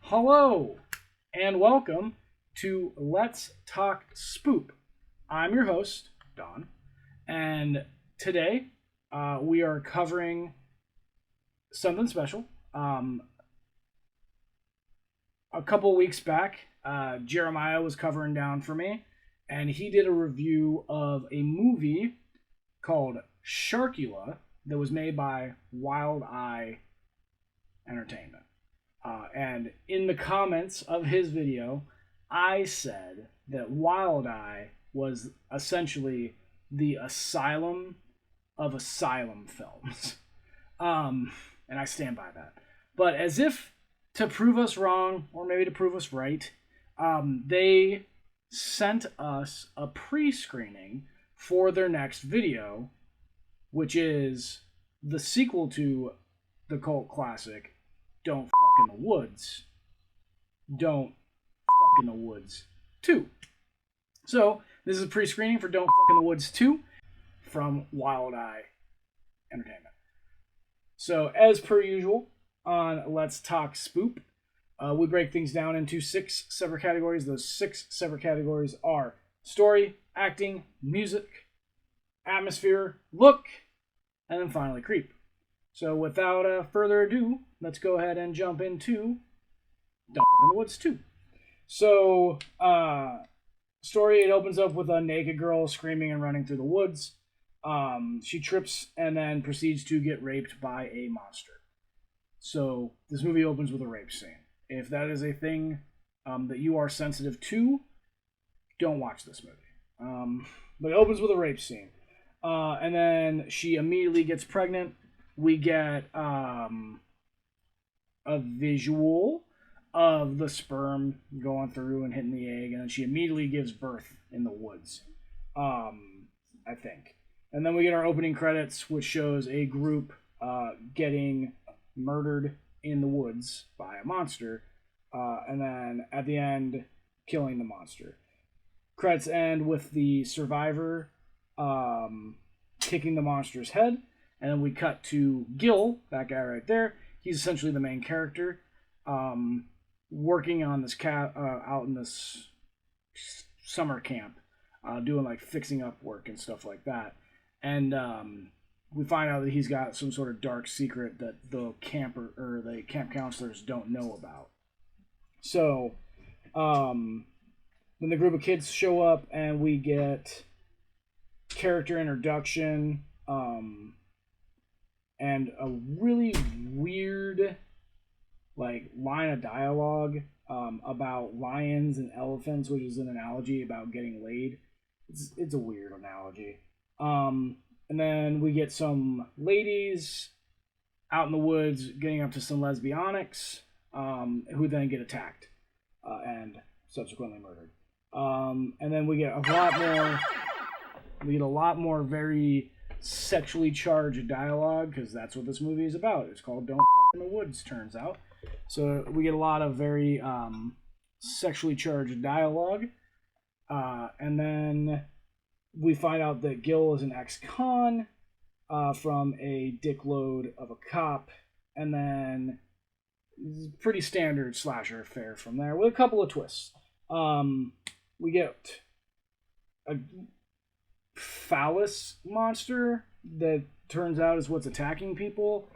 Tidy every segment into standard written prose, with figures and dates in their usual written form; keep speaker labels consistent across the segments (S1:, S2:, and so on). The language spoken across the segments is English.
S1: Hello and welcome to Let's Talk Spoop. I'm your host, Don, and today we are covering something special. A couple weeks back, Jeremiah was covering down for me, and he did a review of a movie called Sharkula that was made by Wild Eye Entertainment. And in the comments of his video, I said that Wild Eye was essentially the asylum of asylum films. And I stand by that. But as if to prove us wrong, or maybe to prove us right, they sent us a pre-screening for their next video, which is the sequel to the cult classic, Don't Fuck in the Woods. Don't Fuck in the Woods 2. So, this is a pre-screening for Don't Fuck in the Woods 2 from Wild Eye Entertainment. So, as per usual, on Let's Talk Spoop, we break things down into 6 separate categories. Those 6 separate categories are story, acting, music, atmosphere, look, and then finally creep. So without further ado, let's go ahead and jump into Don't Fuck in the Woods 2. So, story, it opens up with a naked girl screaming and running through the woods. She trips and then proceeds to get raped by a monster. So this movie opens with a rape scene. If that is a thing that you are sensitive to, don't watch this movie. But it opens with a rape scene. And then she immediately gets pregnant. We get a visual of the sperm going through and hitting the egg, and then she immediately gives birth in the woods, I think. And then we get our opening credits, which shows a group getting murdered in the woods by a monster, and then at the end, killing the monster. Credits end with the survivor kicking the monster's head, and then we cut to Gil, that guy right there. He's essentially the main character, working on this cat out in this summer camp, doing like fixing up work and stuff like that. And we find out that he's got some sort of dark secret that the camper or the camp counselors don't know about. So, then the group of kids show up, and we get character introduction, and a really weird like line of dialogue about lions and elephants, which is an analogy about getting laid. It's a weird analogy. And then we get some ladies out in the woods getting up to some lesbianics, who then get attacked and subsequently murdered. And then we get a lot more very sexually charged dialogue, because that's what this movie is about. It's called Don't Fuck in the Woods, turns out. So we get a lot of very sexually charged dialogue. And then we find out that Gil is an ex-con from a dickload of a cop. And then pretty standard slasher fare from there, with a couple of twists. We get a phallus monster that turns out is what's attacking people,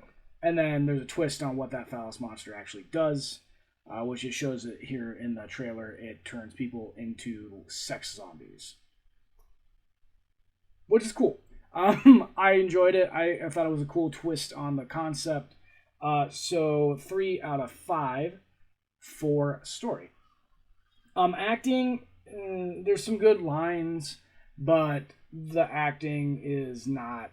S1: and then there's a twist on what that phallus monster actually does, which it shows it here in the trailer. It turns people into sex zombies, which is cool. I enjoyed it. I thought it was a cool twist on the concept. So 3 out of 5 for story. Acting, there's some good lines, but the acting is not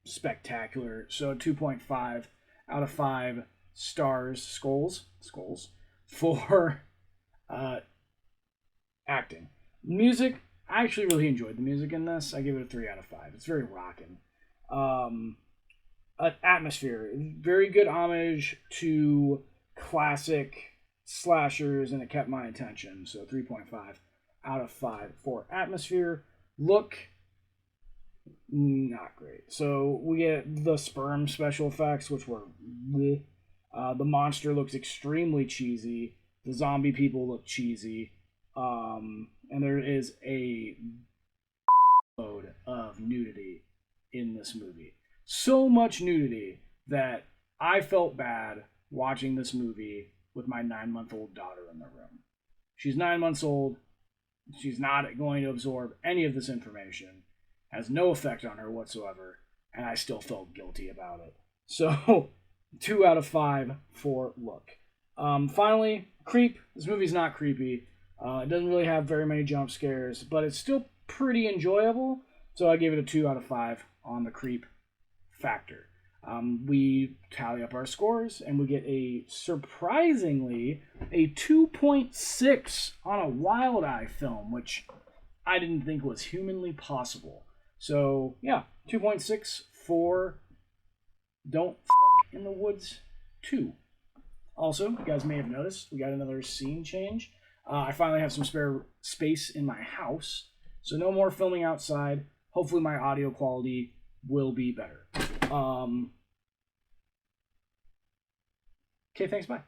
S1: spectacular. So 2.5 out of 5 skulls for acting. Music, I actually really enjoyed the music in this. I give it a 3 out of 5. It's very rocking. Atmosphere, very good homage to classic slashers, and it kept my attention. So 3.5 out of 5 for atmosphere. Look, not great. So we get the sperm special effects, which were bleh. The monster looks extremely cheesy. The zombie people look cheesy. And there is a load of nudity in this movie. So much nudity that I felt bad watching this movie with my 9-month-old daughter in the room. She's 9 months old. She's not going to absorb any of this information. Has no effect on her whatsoever. And I still felt guilty about it. So, 2 out of 5 for look. Finally, creep. This movie's not creepy. It doesn't really have very many jump scares, but it's still pretty enjoyable. So I gave it a 2 out of 5 on the creep factor. We tally up our scores, and we get surprisingly, a 2.6 on a Wild Eye film, which I didn't think was humanly possible. So, yeah, 2.6 for Don't F*** in the Woods 2. Also, you guys may have noticed, we got another scene change. I finally have some spare space in my house, so no more filming outside. Hopefully my audio quality will be better. Okay, thanks, bye.